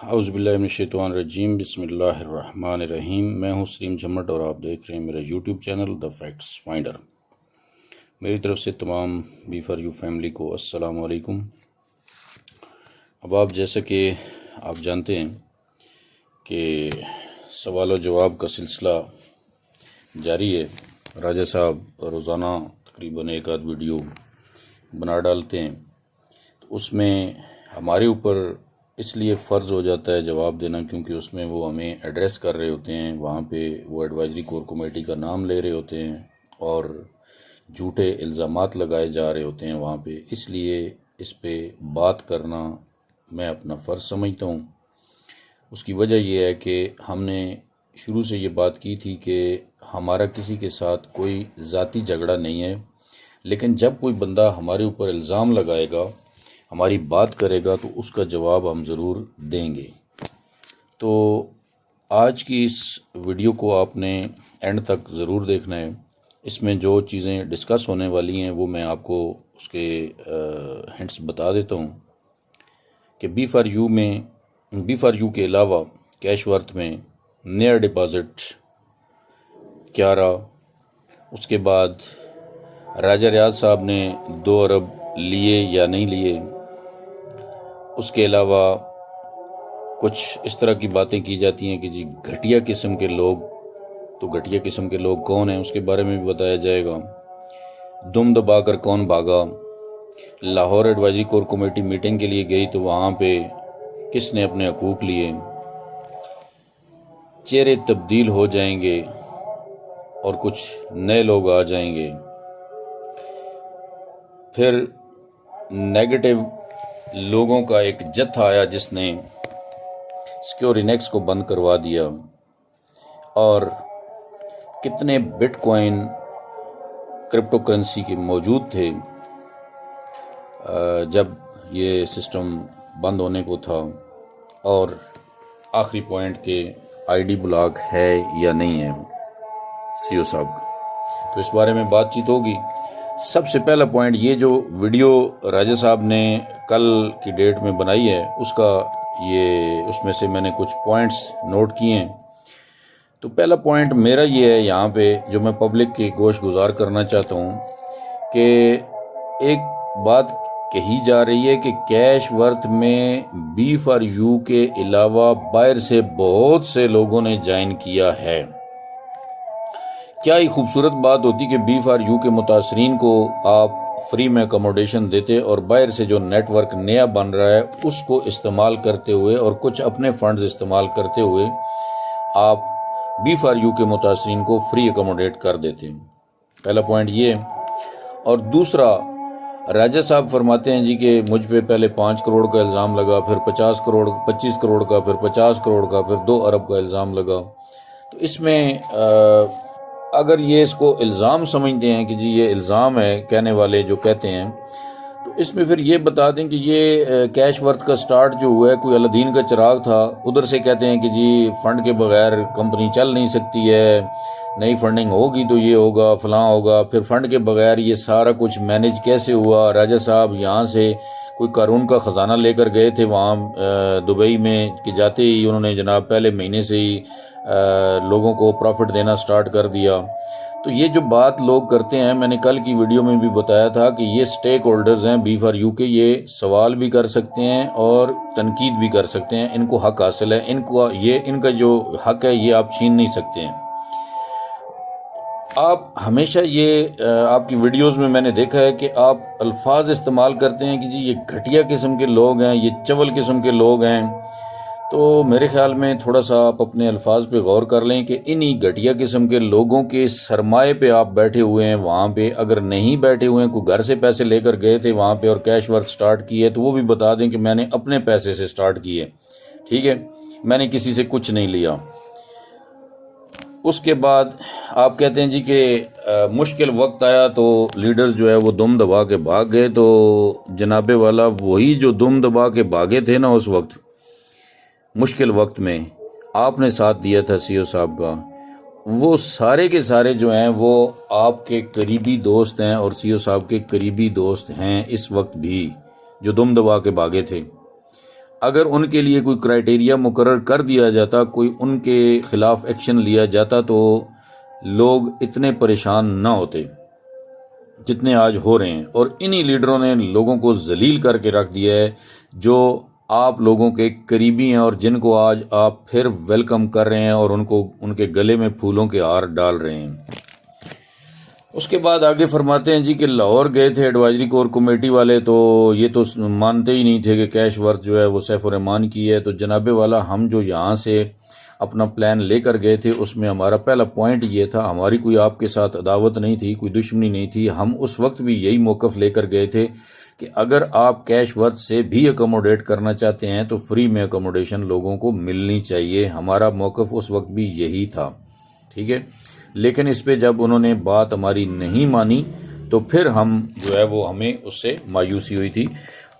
اعوذ باللہ من الشیطان الرجیم، بسم اللہ الرحمن الرحیم۔ میں ہوں سلیم جھمٹ اور آپ دیکھ رہے ہیں میرا YouTube channel the facts finder. میری طرف سے تمام بی فار یو فیملی کو السلام علیکم۔ اب آپ جیسا کہ آپ جانتے ہیں کہ سوال و جواب کا سلسلہ جاری ہے۔ راجہ صاحب روزانہ تقریباً ایک آدھ ویڈیو بنا ڈالتے ہیں، تو اس میں ہمارے اوپر اس لیے فرض ہو جاتا ہے جواب دینا، کیونکہ اس میں وہ ہمیں ایڈریس کر رہے ہوتے ہیں، وہاں پہ وہ ایڈوائزری کور کمیٹی کا نام لے رہے ہوتے ہیں اور جھوٹے الزامات لگائے جا رہے ہوتے ہیں وہاں پہ۔ اس لیے اس پہ بات کرنا میں اپنا فرض سمجھتا ہوں۔ اس کی وجہ یہ ہے کہ ہم نے شروع سے یہ بات کی تھی کہ ہمارا کسی کے ساتھ کوئی ذاتی جھگڑا نہیں ہے، لیکن جب کوئی بندہ ہمارے اوپر الزام لگائے گا، ہماری بات کرے گا، تو اس کا جواب ہم ضرور دیں گے۔ تو آج کی اس ویڈیو کو آپ نے اینڈ تک ضرور دیکھنا ہے۔ اس میں جو چیزیں ڈسکس ہونے والی ہیں وہ میں آپ کو اس کے ہنٹس بتا دیتا ہوں کہ بی فار یو کے علاوہ کیش ورتھ میں نیا ڈپازٹ کیا رہا، اس کے بعد راجہ ریاض صاحب نے 2 ارب لیے یا نہیں لیے، اس کے علاوہ کچھ اس طرح کی باتیں کی جاتی ہیں کہ جی گھٹیا قسم کے لوگ، تو گھٹیا قسم کے لوگ کون ہیں اس کے بارے میں بھی بتایا جائے گا۔ دم دبا کر کون بھاگا، Lahore advisory core committee meeting کے لیے گئی تو وہاں پہ کس نے اپنے حقوق لیے، چہرے تبدیل ہو جائیں گے اور کچھ نئے لوگ آ جائیں گے، پھر نیگیٹو لوگوں کا ایک جتھا آیا جس نے سیکیورینیکس کو بند کروا دیا، اور کتنے بٹ کوائن کرپٹو کرنسی کے موجود تھے جب یہ سسٹم بند ہونے کو تھا، اور آخری پوائنٹ کہ آئی ڈی بلاک ہے یا نہیں ہے سی او صاحب کا، تو اس بارے میں بات چیت ہوگی۔ سب سے پہلا پوائنٹ، یہ جو ویڈیو راجہ صاحب نے کل کی ڈیٹ میں بنائی ہے اس میں سے میں نے کچھ پوائنٹس نوٹ کیے ہیں۔ تو پہلا پوائنٹ میرا یہ ہے یہاں پہ جو میں پبلک کی گوش گزار کرنا چاہتا ہوں کہ ایک بات کہی جا رہی ہے کہ کیش ورتھ میں بی فار یو کے علاوہ باہر سے بہت سے لوگوں نے جوائن کیا ہے۔ کیا ہی خوبصورت بات ہوتی کہ بی فار یو کے متاثرین کو آپ فری میں اکوموڈیشن دیتے اور باہر سے جو نیٹ ورک نیا بن رہا ہے اس کو استعمال کرتے ہوئے اور کچھ اپنے فنڈز استعمال کرتے ہوئے آپ بی فار یو کے متاثرین کو فری اکوموڈیٹ کر دیتے ہیں۔ پہلا پوائنٹ یہ۔ اور دوسرا، راجہ صاحب فرماتے ہیں جی کہ مجھ پہ پہلے 5 کروڑ کا الزام لگا، پھر 25 کروڑ کا، پھر 50 کروڑ کا، پھر 2 ارب کا الزام لگا۔ تو اس میں اگر یہ اس کو الزام سمجھتے ہیں کہ جی یہ الزام ہے، کہنے والے جو کہتے ہیں، تو اس میں پھر یہ بتا دیں کہ یہ کیش ورتھ کا سٹارٹ جو ہوا ہے کوئی الدین کا چراغ تھا، ادھر سے کہتے ہیں کہ جی فنڈ کے بغیر کمپنی چل نہیں سکتی ہے، نئی فنڈنگ ہوگی تو یہ ہوگا، فلاں ہوگا، پھر فنڈ کے بغیر یہ سارا کچھ مینیج کیسے ہوا۔ راجہ صاحب یہاں سے کوئی قارون کا خزانہ لے کر گئے تھے وہاں دبئی میں، کہ جاتے ہی انہوں نے جناب پہلے مہینے سے ہی لوگوں کو پروفٹ دینا سٹارٹ کر دیا۔ تو یہ جو بات لوگ کرتے ہیں، میں نے کل کی ویڈیو میں بھی بتایا تھا کہ یہ سٹیک ہولڈرز ہیں بی فار یو کے، یہ سوال بھی کر سکتے ہیں اور تنقید بھی کر سکتے ہیں، ان کو حق حاصل ہے، ان کا جو حق ہے یہ آپ چھین نہیں سکتے ہیں۔ آپ ہمیشہ یہ آپ کی ویڈیوز میں نے دیکھا ہے کہ آپ الفاظ استعمال کرتے ہیں کہ جی یہ گھٹیا قسم کے لوگ ہیں، یہ چول قسم کے لوگ ہیں۔ تو میرے خیال میں تھوڑا سا آپ اپنے الفاظ پہ غور کر لیں کہ انہی گھٹیا قسم کے لوگوں کے سرمائے پہ آپ بیٹھے ہوئے ہیں وہاں پہ۔ اگر نہیں بیٹھے ہوئے ہیں، کوئی گھر سے پیسے لے کر گئے تھے وہاں پہ اور کیش ورتھ سٹارٹ کی ہے، تو وہ بھی بتا دیں کہ میں نے اپنے پیسے سے سٹارٹ کی ہے، ٹھیک ہے، میں نے کسی سے کچھ نہیں لیا۔ اس کے بعد آپ کہتے ہیں جی کہ مشکل وقت آیا تو لیڈرز جو ہے وہ دم دبا کے بھاگ گئے، تو جناب والا وہی جو دم دبا کے بھاگے تھے نا اس وقت مشکل وقت میں آپ نے ساتھ دیا تھا سی او صاحب کا، وہ سارے کے سارے جو ہیں وہ آپ کے قریبی دوست ہیں اور سی او صاحب کے قریبی دوست ہیں اس وقت بھی، جو دم دبا کے بھاگے تھے۔ اگر ان کے لیے کوئی کرائٹیریا مقرر کر دیا جاتا، کوئی ان کے خلاف ایکشن لیا جاتا، تو لوگ اتنے پریشان نہ ہوتے جتنے آج ہو رہے ہیں۔ اور انہی لیڈروں نے لوگوں کو ذلیل کر کے رکھ دیا ہے، جو آپ لوگوں کے قریبی ہیں اور جن کو آج آپ پھر ویلکم کر رہے ہیں اور ان کے گلے میں پھولوں کے ہار ڈال رہے ہیں۔ اس کے بعد آگے فرماتے ہیں جی کہ لاہور گئے تھے ایڈوائزری کور کمیٹی والے، تو یہ تو مانتے ہی نہیں تھے کہ کیش ورتھ جو ہے وہ سیف الرحمان کی ہے۔ تو جناب والا، ہم جو یہاں سے اپنا پلان لے کر گئے تھے، اس میں ہمارا پہلا پوائنٹ یہ تھا، ہماری کوئی آپ کے ساتھ عداوت نہیں تھی، کوئی دشمنی نہیں تھی، ہم اس وقت بھی یہی موقف لے کر گئے تھے کہ اگر آپ کیش ورتھ سے بھی اکوموڈیٹ کرنا چاہتے ہیں تو فری میں اکوموڈیشن لوگوں کو ملنی چاہیے۔ ہمارا موقف اس وقت بھی یہی تھا، ٹھیک ہے۔ لیکن اس پہ جب انہوں نے بات ہماری نہیں مانی تو پھر ہم جو ہے وہ ہمیں اس سے مایوسی ہوئی تھی،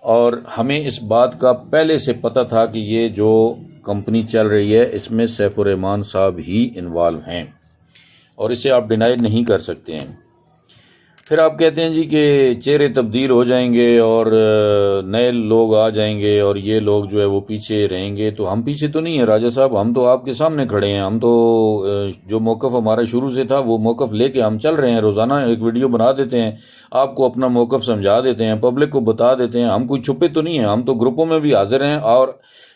اور ہمیں اس بات کا پہلے سے پتہ تھا کہ یہ جو کمپنی چل رہی ہے اس میں سیف الرحمان صاحب ہی انوالو ہیں، اور اسے آپ ڈینائی نہیں کر سکتے ہیں۔ پھر آپ کہتے ہیں جی کہ چہرے تبدیل ہو جائیں گے اور نئے لوگ آ جائیں گے اور یہ لوگ جو ہے وہ پیچھے رہیں گے، تو ہم پیچھے تو نہیں ہیں راجہ صاحب، ہم تو آپ کے سامنے کھڑے ہیں۔ ہم تو جو موقف ہمارا شروع سے تھا وہ موقف لے کے ہم چل رہے ہیں، روزانہ ایک ویڈیو بنا دیتے ہیں، آپ کو اپنا موقف سمجھا دیتے ہیں، پبلک کو بتا دیتے ہیں، ہم کوئی چھپے تو نہیں ہیں، ہم تو گروپوں میں بھی حاضر ہیں اور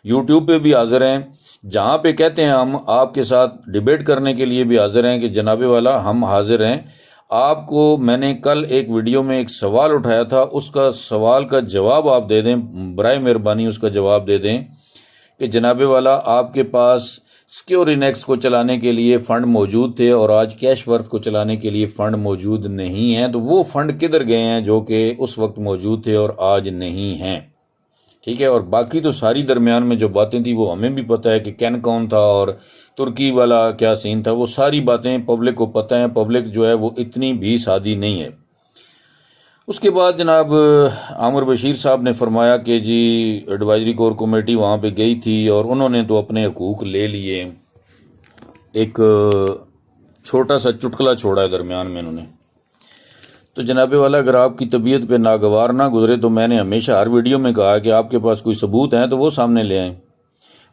یوٹیوب پہ بھی حاضر ہیں، جہاں پہ کہتے ہیں ہم آپ کے ساتھ ڈیبیٹ کرنے کے لیے بھی حاضر ہیں کہ جناب والا ہم حاضر ہیں۔ آپ کو میں نے کل ایک ویڈیو میں ایک سوال اٹھایا تھا، اس کا سوال کا جواب آپ دے دیں، برائے مہربانی اس کا جواب دے دیں کہ جناب والا آپ کے پاس سکیور انیکس کو چلانے کے لیے فنڈ موجود تھے اور آج کیش ورتھ کو چلانے کے لیے فنڈ موجود نہیں ہیں، تو وہ فنڈ کدھر گئے ہیں جو کہ اس وقت موجود تھے اور آج نہیں ہیں، ٹھیک ہے۔ اور باقی تو ساری درمیان میں جو باتیں تھیں وہ ہمیں بھی پتہ ہے کہ کین کون تھا اور ترکی والا کیا سین تھا، وہ ساری باتیں پبلک کو پتہ ہیں، پبلک جو ہے وہ اتنی بھی سادی نہیں ہے۔ اس کے بعد جناب عامر بشیر صاحب نے فرمایا کہ جی ایڈوائزری کور کمیٹی وہاں پہ گئی تھی اور انہوں نے تو اپنے حقوق لے لیے، ایک چھوٹا سا چٹکلا چھوڑا ہے درمیان میں انہوں نے۔ تو جناب والا، اگر آپ کی طبیعت پہ ناگوار نہ گزرے تو میں نے ہمیشہ ہر ویڈیو میں کہا کہ آپ کے پاس کوئی ثبوت ہیں تو وہ سامنے لے آئیں،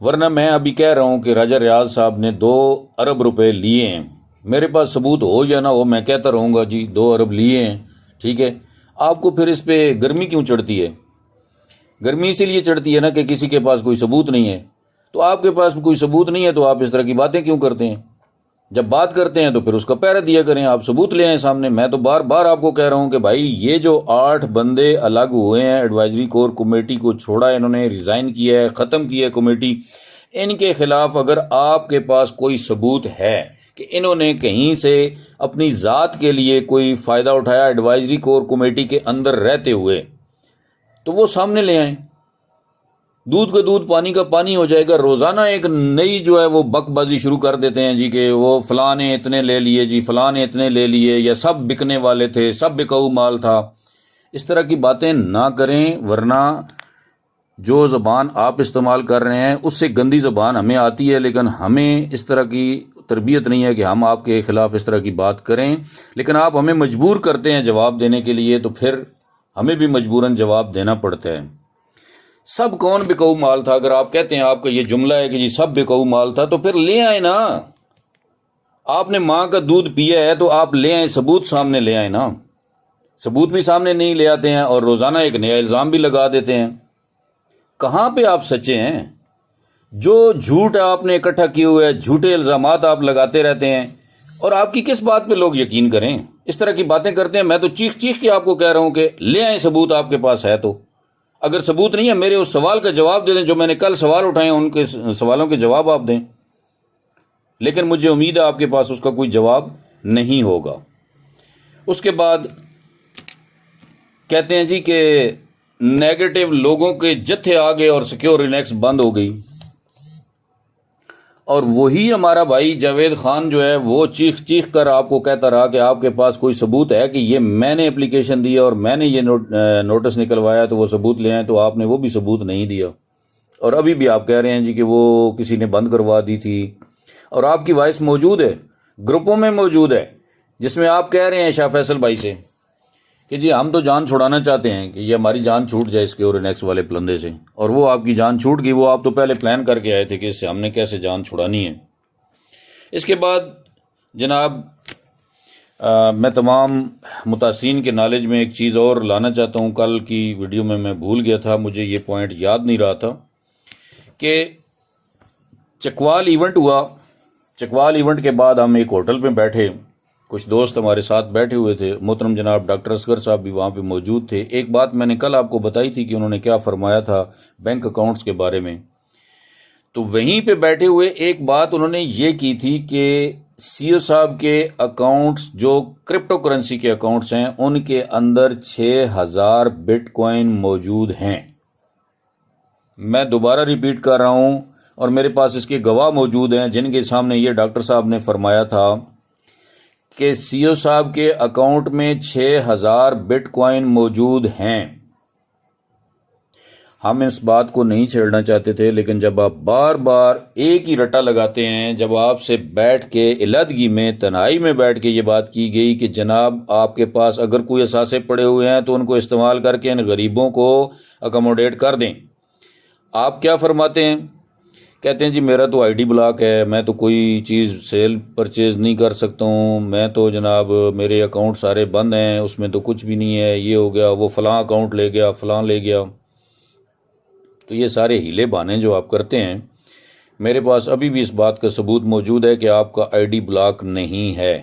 ورنہ میں ابھی کہہ رہا ہوں کہ راجہ ریاض صاحب نے 2 ارب روپے لیے ہیں، میرے پاس ثبوت ہو یا نہ ہو میں کہتا رہوں گا جی 2 ارب لیے ہیں، ٹھیک ہے۔ آپ کو پھر اس پہ گرمی کیوں چڑھتی ہے؟ گرمی اسی لیے چڑھتی ہے نا کہ کسی کے پاس کوئی ثبوت نہیں ہے، تو آپ کے پاس کوئی ثبوت نہیں ہے تو آپ اس طرح کی باتیں کیوں کرتے ہیں؟ جب بات کرتے ہیں تو پھر اس کا پہرا دیا کریں، آپ ثبوت لے آئیں سامنے۔ میں تو بار بار آپ کو کہہ رہا ہوں کہ بھائی یہ جو 8 بندے الگ ہوئے ہیں، ایڈوائزری کور کمیٹی کو چھوڑا ہے انہوں نے، ریزائن کیا ہے، ختم کیا ہے کمیٹی، ان کے خلاف اگر آپ کے پاس کوئی ثبوت ہے کہ انہوں نے کہیں سے اپنی ذات کے لیے کوئی فائدہ اٹھایا ایڈوائزری کور کمیٹی کے اندر رہتے ہوئے، تو وہ سامنے لے آئیں۔ دودھ کا دودھ پانی کا پانی ہو جائے گا۔ روزانہ ایک نئی جو ہے وہ بک بازی شروع کر دیتے ہیں جی کہ وہ فلاں نے اتنے لے لیے، جی فلاں نے اتنے لے لیے، یا سب بکنے والے تھے، سب بکاؤ مال تھا۔ اس طرح کی باتیں نہ کریں، ورنہ جو زبان آپ استعمال کر رہے ہیں اس سے گندی زبان ہمیں آتی ہے، لیکن ہمیں اس طرح کی تربیت نہیں ہے کہ ہم آپ کے خلاف اس طرح کی بات کریں، لیکن آپ ہمیں مجبور کرتے ہیں جواب دینے کے لیے، تو پھر ہمیں بھی مجبوراً جواب دینا پڑتا ہے۔ سب کون بکاؤ مال تھا؟ اگر آپ کہتے ہیں آپ کا یہ جملہ ہے کہ جی سب بکاؤ مال تھا، تو پھر لے آئیں نا۔ آپ نے ماں کا دودھ پیا ہے تو آپ لے آئیں، ثبوت سامنے لے آئیں نا۔ ثبوت بھی سامنے نہیں لے آتے ہیں اور روزانہ ایک نیا الزام بھی لگا دیتے ہیں۔ کہاں پہ آپ سچے ہیں؟ جو جھوٹ آپ نے اکٹھا کیے ہوئے، جھوٹے الزامات آپ لگاتے رہتے ہیں، اور آپ کی کس بات پہ لوگ یقین کریں؟ اس طرح کی باتیں کرتے ہیں۔ میں تو چیخ چیخ کے آپ کو کہہ رہا ہوں کہ لے آئیں ثبوت، آپ کے پاس ہے تو۔ اگر ثبوت نہیں ہے میرے اس سوال کا جواب دے دیں، جو میں نے کل سوال اٹھائے ہیں ان کے سوالوں کے جواب آپ دیں، لیکن مجھے امید ہے آپ کے پاس اس کا کوئی جواب نہیں ہوگا۔ اس کے بعد کہتے ہیں جی کہ نیگیٹو لوگوں کے جتھے آ گئے اور سکیور انیکس بند ہو گئی، اور وہی ہمارا بھائی جاوید خان جو ہے وہ چیخ چیخ کر آپ کو کہتا رہا کہ آپ کے پاس کوئی ثبوت ہے کہ یہ میں نے اپلیکیشن دیا اور میں نے یہ نوٹس نکلوایا، تو وہ ثبوت لے آئیں، تو آپ نے وہ بھی ثبوت نہیں دیا، اور ابھی بھی آپ کہہ رہے ہیں جی کہ وہ کسی نے بند کروا دی تھی، اور آپ کی وائس موجود ہے، گروپوں میں موجود ہے، جس میں آپ کہہ رہے ہیں شاہ فیصل بھائی سے کہ جی ہم تو جان چھڑانا چاہتے ہیں کہ یہ ہماری جان چھوٹ جائے اس کے اورینکس والے پلندے سے، اور وہ آپ کی جان چھوٹ گئی، وہ آپ تو پہلے پلان کر کے آئے تھے کہ اس سے ہم نے کیسے جان چھڑانی ہے۔ اس کے بعد جناب میں تمام متاثرین کے نالج میں ایک چیز اور لانا چاہتا ہوں، کل کی ویڈیو میں بھول گیا تھا، مجھے یہ پوائنٹ یاد نہیں رہا تھا، کہ چکوال ایونٹ ہوا، چکوال ایونٹ کے بعد ہم ایک ہوٹل پہ بیٹھے، کچھ دوست ہمارے ساتھ بیٹھے ہوئے تھے، محترم جناب ڈاکٹر اصغر صاحب بھی وہاں پہ موجود تھے۔ ایک بات میں نے کل آپ کو بتائی تھی کہ انہوں نے کیا فرمایا تھا بینک اکاؤنٹس کے بارے میں، تو وہیں پہ بیٹھے ہوئے ایک بات انہوں نے یہ کی تھی کہ سی او صاحب کے اکاؤنٹس جو کرپٹو کرنسی کے اکاؤنٹس ہیں ان کے اندر 6000 بٹ کوائن موجود ہیں۔ میں دوبارہ ریپیٹ کر رہا ہوں، اور میرے پاس اس کے گواہ موجود ہیں جن کے سامنے یہ ڈاکٹر صاحب نے فرمایا تھا کہ سی او صاحب کے اکاؤنٹ میں 6000 بٹ کوائن موجود ہیں۔ ہم اس بات کو نہیں چھیڑنا چاہتے تھے، لیکن جب آپ بار بار ایک ہی رٹا لگاتے ہیں، جب آپ سے بیٹھ کے علیحدگی میں تنہائی میں بیٹھ کے یہ بات کی گئی کہ جناب آپ کے پاس اگر کوئی اثاثے پڑے ہوئے ہیں تو ان کو استعمال کر کے ان غریبوں کو اکوموڈیٹ کر دیں، آپ کیا فرماتے ہیں؟ کہتے ہیں جی میرا تو آئی ڈی بلاک ہے، میں تو کوئی چیز سیل پرچیز نہیں کر سکتا ہوں، میں تو جناب میرے اکاؤنٹ سارے بند ہیں، اس میں تو کچھ بھی نہیں ہے، یہ ہو گیا، وہ فلاں اکاؤنٹ لے گیا، فلاں لے گیا۔ تو یہ سارے ہیلے بہانے جو آپ کرتے ہیں، میرے پاس ابھی بھی اس بات کا ثبوت موجود ہے کہ آپ کا آئی ڈی بلاک نہیں ہے۔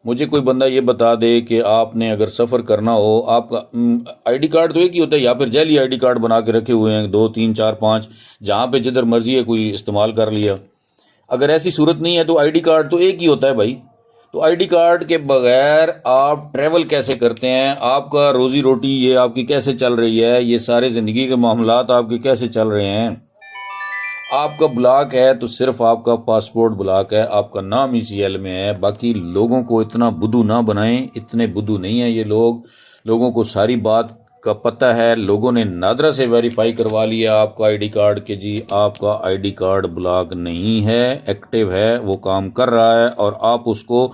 مجھے کوئی بندہ یہ بتا دے کہ آپ نے اگر سفر کرنا ہو، آپ کا آئی ڈی کارڈ تو ایک ہی ہوتا ہے، یا پھر جعلی آئی ڈی کارڈ بنا کے رکھے ہوئے ہیں 2 3 4 5، جہاں پہ جدھر مرضی ہے کوئی استعمال کر لیا۔ اگر ایسی صورت نہیں ہے تو آئی ڈی کارڈ تو ایک ہی ہوتا ہے بھائی، تو آئی ڈی کارڈ کے بغیر آپ ٹریول کیسے کرتے ہیں؟ آپ کا روزی روٹی یہ آپ کی کیسے چل رہی ہے؟ یہ سارے زندگی کے معاملات آپ کے کیسے چل رہے ہیں؟ آپ کا بلاک ہے تو صرف آپ کا پاسپورٹ بلاک ہے، آپ کا نام ای سی ایل میں ہے، باقی لوگوں کو اتنا بدو نہ بنائیں، اتنے بدو نہیں ہیں یہ لوگ، لوگوں کو ساری بات کا پتہ ہے، لوگوں نے نادرا سے ویریفائی کروا لیا آپ کا آئی ڈی کارڈ کہ جی آپ کا آئی ڈی کارڈ بلاک نہیں ہے، ایکٹیو ہے، وہ کام کر رہا ہے اور آپ اس کو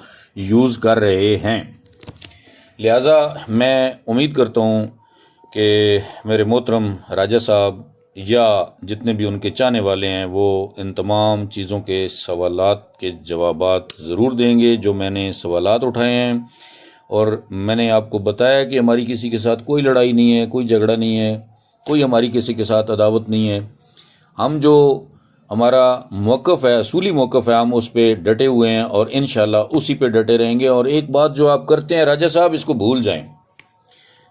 یوز کر رہے ہیں۔ لہٰذا میں امید کرتا ہوں کہ میرے محترم راجہ صاحب یا جتنے بھی ان کے چاہنے والے ہیں وہ ان تمام چیزوں کے سوالات کے جوابات ضرور دیں گے جو میں نے سوالات اٹھائے ہیں، اور میں نے آپ کو بتایا کہ ہماری کسی کے ساتھ کوئی لڑائی نہیں ہے، کوئی جھگڑا نہیں ہے، کوئی ہماری کسی کے ساتھ عداوت نہیں ہے۔ ہم جو ہمارا موقف ہے، اصولی موقف ہے، ہم اس پہ ڈٹے ہوئے ہیں اور انشاءاللہ اسی پہ ڈٹے رہیں گے۔ اور ایک بات جو آپ کرتے ہیں راجہ صاحب، اس کو بھول جائیں،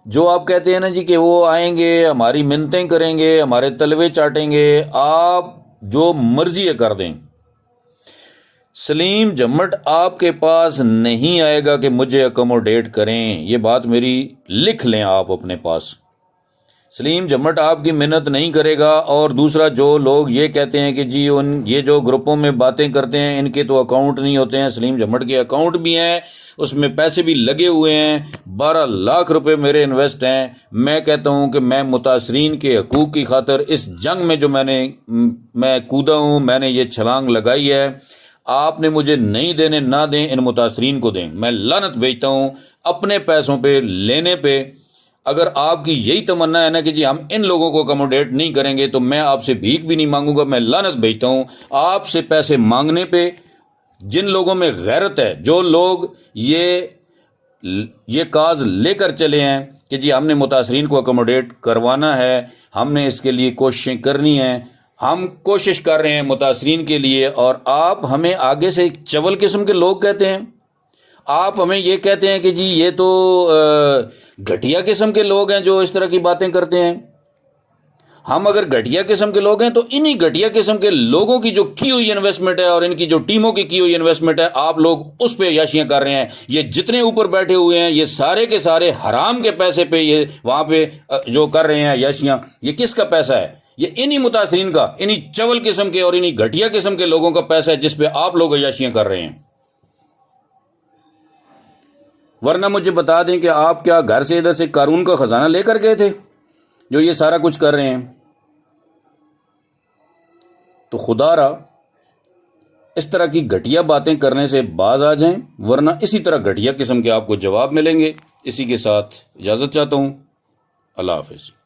جو آپ کہتے ہیں نا جی کہ وہ آئیں گے ہماری منتیں کریں گے، ہمارے تلوے چاٹیں گے، آپ جو مرضی ہے کر دیں، سلیم جمٹ آپ کے پاس نہیں آئے گا کہ مجھے اکوموڈیٹ کریں، یہ بات میری لکھ لیں آپ اپنے پاس۔ سلیم جمٹ آپ کی منت نہیں کرے گا۔ اور دوسرا، جو لوگ یہ کہتے ہیں کہ جی یہ جو گروپوں میں باتیں کرتے ہیں ان کے تو اکاؤنٹ نہیں ہوتے ہیں، سلیم جمٹ کے اکاؤنٹ بھی ہیں، اس میں پیسے بھی لگے ہوئے ہیں، 12 لاکھ روپے میرے انویسٹ ہیں۔ میں کہتا ہوں کہ میں متاثرین کے حقوق کی خاطر اس جنگ میں جو میں کودا ہوں، میں نے یہ چھلانگ لگائی ہے، آپ نے مجھے نہیں دینے، نہ دیں، ان متاثرین کو دیں، میں لعنت بھیجتا ہوں اپنے پیسوں پہ لینے پہ۔ اگر آپ کی یہی تمنا ہے نا کہ جی ہم ان لوگوں کو اکوموڈیٹ نہیں کریں گے تو میں آپ سے بھیک بھی نہیں مانگوں گا، میں لعنت بھیجتا ہوں آپ سے پیسے مانگنے پہ۔ جن لوگوں میں غیرت ہے، جو لوگ یہ کاز لے کر چلے ہیں کہ جی ہم نے متاثرین کو اکوموڈیٹ کروانا ہے، ہم نے اس کے لیے کوششیں کرنی ہیں، ہم کوشش کر رہے ہیں متاثرین کے لیے، اور آپ ہمیں آگے سے چول قسم کے لوگ کہتے ہیں، آپ ہمیں یہ کہتے ہیں کہ جی یہ تو گھٹیا قسم کے لوگ ہیں جو اس طرح کی باتیں کرتے ہیں۔ ہم اگر گھٹیا قسم کے لوگ ہیں تو انہی گھٹیا قسم کے لوگوں کی جو کی ہوئی انویسٹمنٹ ہے اور ان کی جو ٹیموں کی ہوئی انویسٹمنٹ ہے، آپ لوگ اس پہ عیاشیاں کر رہے ہیں۔ یہ جتنے اوپر بیٹھے ہوئے ہیں یہ سارے کے سارے حرام کے پیسے پہ یہ وہاں پہ جو کر رہے ہیں عیاشیاں، یہ کس کا پیسہ ہے؟ یہ انہی متاثرین کا، انہی چول قسم کے اور انہی گھٹیا قسم کے لوگوں کا پیسہ ہے جس پہ آپ لوگ عیاشیاں کر رہے ہیں۔ ورنہ مجھے بتا دیں کہ آپ کیا گھر سے ادھر سے قارون کا خزانہ لے کر گئے تھے جو یہ سارا کچھ کر رہے ہیں؟ تو خدا را اس طرح کی گھٹیا باتیں کرنے سے باز آ جائیں، ورنہ اسی طرح گھٹیا قسم کے آپ کو جواب ملیں گے۔ اسی کے ساتھ اجازت چاہتا ہوں. اللہ حافظ.